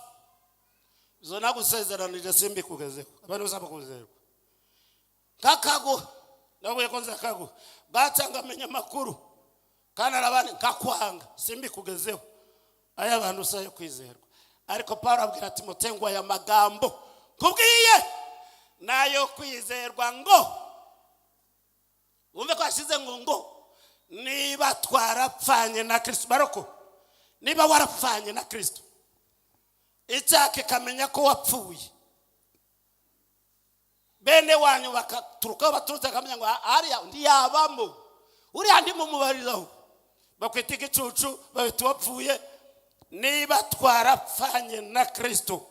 zo nagusezeranije simbikugezeho. Abantu bazaba kuzerwa kakagu, nabuye ko nzakagu bacanga menya makuru, kana arabane kakwanga simbikugezeho. Aya abantu sayo kwizerwa. Ariko Paulo abwira Timoteyo ngo aya magambo kubwiye nayo kwizerwa, ngo umve ko ashize ngo niba twarapfanye na Kristo. Baroko, niba warapfanye na Kristo, icyake kamenya ko wapfuye, bene wanyu bakaturuka baturutse kamenya ngo ariya ndi yabamo, uri andi mu mubariraho, bakwita igicucu babita wapfuye. Niba twarapfanye na Kristo,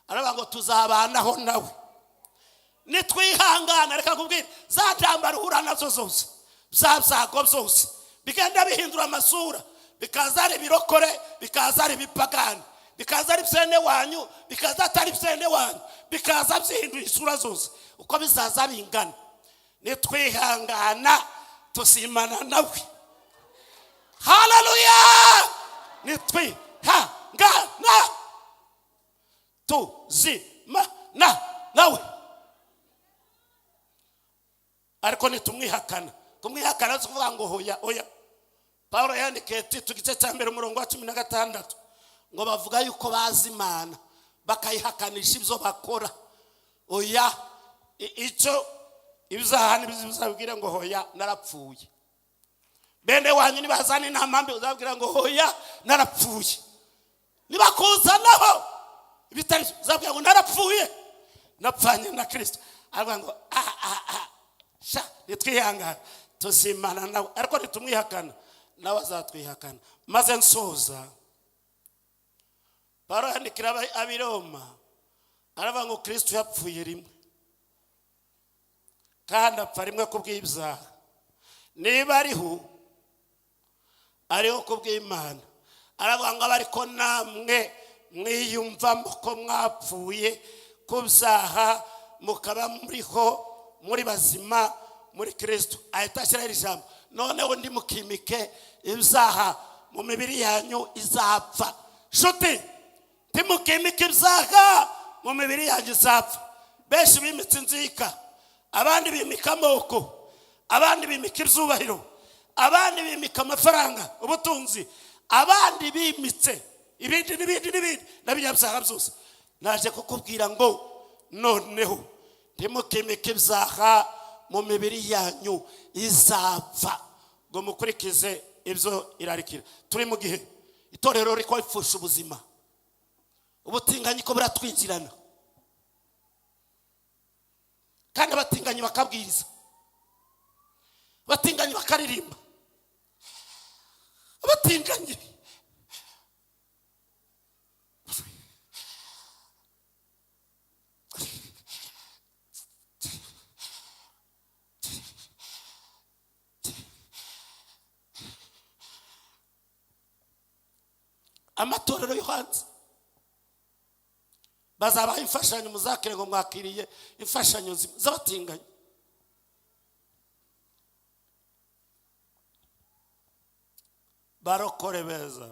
aravuga ngo tuzabanaho nawe nitwihangana. Reka kubwira za jamba ruhura nazo zose, zabyago byose bigenda bihindura amasura, bikaza ari birokore, bikaza ari bipagani, bikaza ari byene wanyu, bikaza atari byene wanyu, bikaza byihindura isura zose uko bizaza bingana. Nitwihangana tusimana nawe, haleluya. Nitwihangana tuzimana nawe. Ariko nitumwihakana, kumwihakana tuvuga ngo hoya oya. Paulo yandikiye Tito igice cya mbere umurongo wa 16 ngo bavuga yuko bazimana bakayihakanisha ibyo bakora. Oya, icyo ibizahani bizabwira ngo hoya narapfuye. Bende wanyu nibazana inama mbi uzabwira ngo hoya narapfuye. Nibakuzanaho ibitari uzabwira ngo narapfuye, napfanye na Kristo. Aravuga ngo sha nitwihangana tuzimana nawe, ariko nitumwihakana nawe azatwihakana. Maze nsoza, Pawulo yandikira ab'Iroma aravuga ngo Kristo yapfuye rimwe kandi apfa rimwe kubw'ibyaha. Niba ariho kubw'Imana, aravuga ngo abariko namwe mwiyumvamo ko mwapfuye ku byaha mukaba muriho muri bazima muri Kristo. Ahita ashyiraho ijambo, noneho ndi mukimike ibyaha mu mibiri yanyu izapfa. Nshuti, ntimukimike ibyaha mu mibiri yanyu izapfa. Benshi bimitse inzika, abandi bimika amoko, abandi bimika ibyubahiro, abandi bimika amafaranga, ubutunzi, abandi bimitse ibindi n'ibinyabizaha byose. Naje kukubwira ngo noneho ntimukimike ibyaha mu mibiri yanyu izapfa, ngo mukurikize ibyo irarikira. Turi mu gihe itorero riko ripfusha ubuzima, ubutinganyi ko buratwinjirana, kandi abatinganyi bakabwiriza, abatinganyi bakaririmba, abatinganyi amatorero yo hanze bazabaha imfashanyo, muzakire ngo mwakiriye imfashanyo z'abatinganyi. Barokore beza,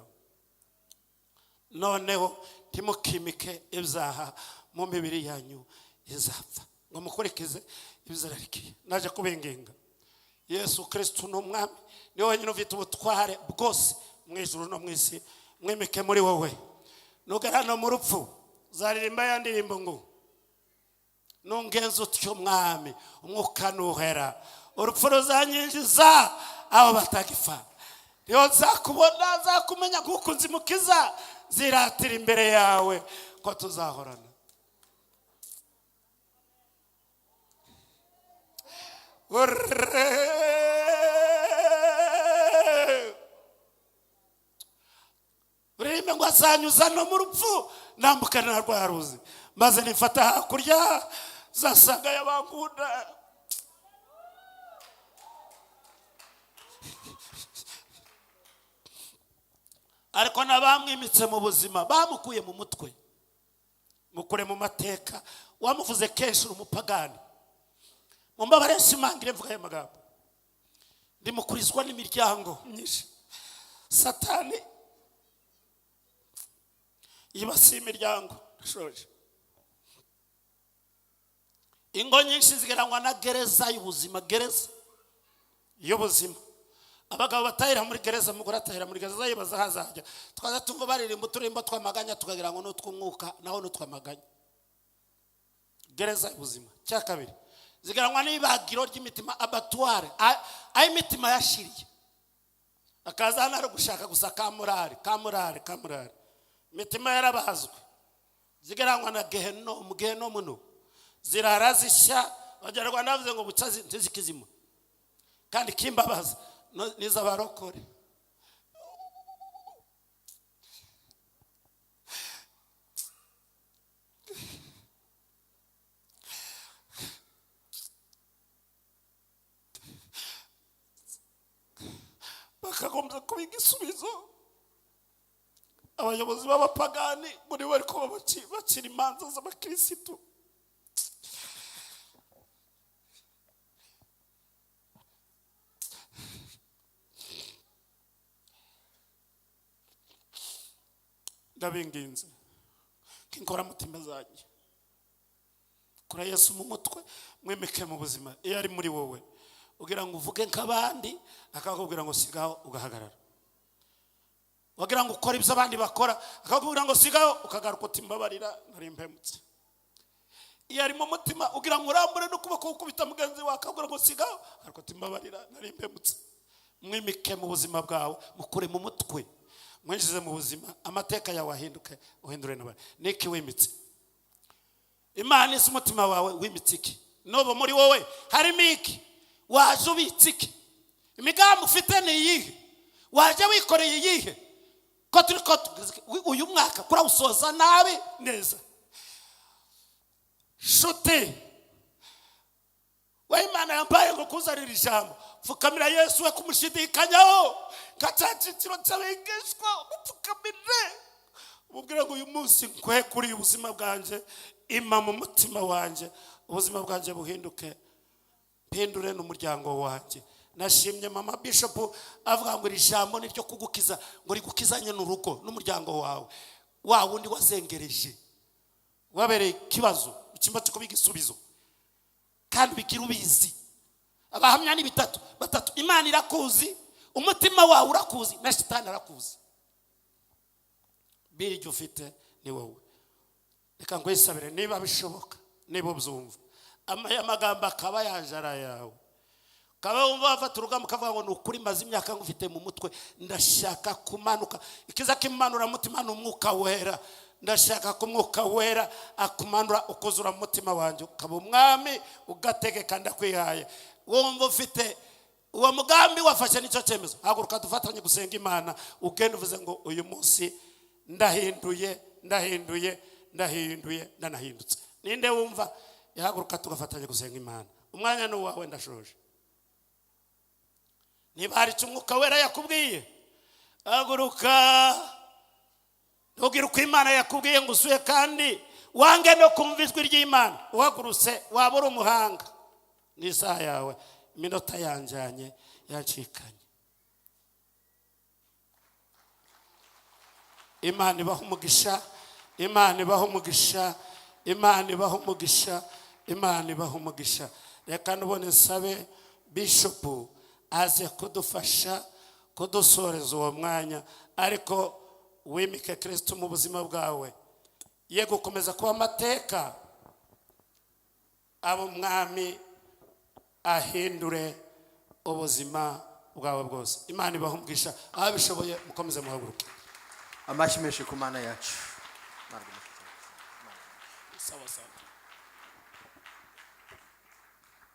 noneho ntimukimike ibyaha mu mibiri yanyu izapfa, ngo mukurikize ibizararikiye. Naje kubengenga, Yesu Kristo ni umwami, ni wowe wenyine ufite ubutware bwose mu ijuru no mu isi. Mwimike muri wowe, nugera no mu rupfu zaririmba ya ndirimbo ngo nungenza utyo mwami umwuka nuhera, urupfu ruzanyinjiza aho batagifa. Niho nzakubona, nzakumenya kuko nzimukiza, ziratira imbere yawe ko tuzahorana. Urime ngo azanyuza no mu rupfu nambukana na rwa ruzi, maze nifata hakurya zasanga y'abangunda. Ariko nabamwimitse mu buzima, bamukuye mu mutwe, mukure mu mateka. Wamuvuze kenshi umupagani, mumbabare nshimangire mvuga aya magambo. Ndimukurizwa n'imiryango myinshi. Satani yibasiye imiryango. Shoje ingo nyinshi zigerangwa na gereza y'ubuzima, gereza y'ubuzima. Abagabo batahira muri gereza, umugore atahira muri gereza, yibaza hazajya. Twaza tumva baririmba uturimbo twamaganya, tukagira ngo n'utw'umwuka naho n'utwamaganya. Gereza y'ubuzima. Cya kabiri, zigerangwa n'ibagiro ry'imitima, abatware aho imitima yashiriye, akazana ari gushaka gusa kamurari. Imitima yarabazwe, zigerangwa na gehenomu no zirara zishya. Abanyarwanda bavuze ngo buca ntizikizima, kandi kimbabaza niza barokore. Bakagombye kuba igisubizo abayobozi b'abapagani muri we, ariko bacira imanza z'abakirisitu. Ndabinginze kinkora mutima zanjye, kura Yesu mu mutwe, mwemeke mu buzima. Iyo ari muri wowe ugira ngo uvuge nk'abandi, akakubwira ngo sigaho, ugahagarara. Wagira ngo ukora ibyo abandi bakora, akakubwira ngo sigaho, ukagaruka uti mbabarira nari mpemutse. Iyo ari mu mutima ugira ngo urambure n'ukuboko ukubita mugenzi wawe, akakubwira ngo sigaho, akagaruka uti mbabarira nari mpemutse. Mwimike mu buzima bwawe, mukure mu mutwe, mwinjize mu buzima, amateka yawe ahinduke, uhindure n'abandi. Niki wimitse? Imana isi umutima wawe wimitse iki? Nobo muri wowe harimo iki? Waje ubitse iki? imigambi ufite ni iyihe? Waje wikoreye iyihe? Ko turi ko uyu mwaka kurawusoza nabi neza. Shuti we Imana yambaye ngo kuzarira ijambo, pfukamira Yesu we kumushidikanyaho kacaciciro cy'abigishwa, upfukamire ubwira ngo uyu munsi nkwe kuri ubuzima bwanje, ima mu mutima wanje, ubuzima bwanje buhinduke, mpindure n'umuryango wanje. Nashimye mama Bishop avuga ngo iri jambo niryo kugukiza, ngo rigukizanye n'urugo n'umuryango wawe, wa wundi wazengereje wabereye kibazo ikimba cyo kubiga isubizo kandi bigira ubizi. Abahamya ni batatu. Imana irakuzi, umutima wawe urakuzi, na shitani arakuzi. Biryo ufite ni wowe. Reka ngwisabire niba bishoboka, niba byumva amaya magambo akaba yajara yawe, kaba wumva afata urugamba kavuga ngo nukuri maze imyaka ngufite mu mutwe, ndashaka kumanuka. Ikiza kimanura mutima n'umwuka wera, ndashaka kumwuka wera akumanura ukuzura mutima wanje, ukaba umwami ugategeka ndakwihaye. Wumva ufite uwo mugambi wafashe nicyo cyemezo, haguruka dufatanye gusenga Imana. Ugenda uvuze ngo uyu munsi ndahinduye ndanahindutse. Ninde wumva yahaguruka tugafatanye gusenga Imana? Umwanya ni wawe, ndashoje. Niba hari icyo umwuka wera yakubwiye, haguruka. Ntugire uko Imana yakubwiye ngo usuye kandi wange no kumva ijwi ry'Imana. Uhagurutse waba uri umuhanga. Ni isaha yawe, iminota yanjanye yacikanye. Imana ibaho umugisha, Imana ibaho umugisha, Imana ibaho umugisha, Imana ibaho umugisha. Reka nubone nsabe Bishop aze kudufasha kudusoreza uwo mwanya, ariko wimike Kristo mu buzima bwawe, ye gukomeza kuba amateka, abo mwami ahindure ubuzima bwawe bwose. Imana ibaho umugisha. Abishoboye mukomeze muhaguruke. Amashimeshe ku Mana yacu. Sawa sawa.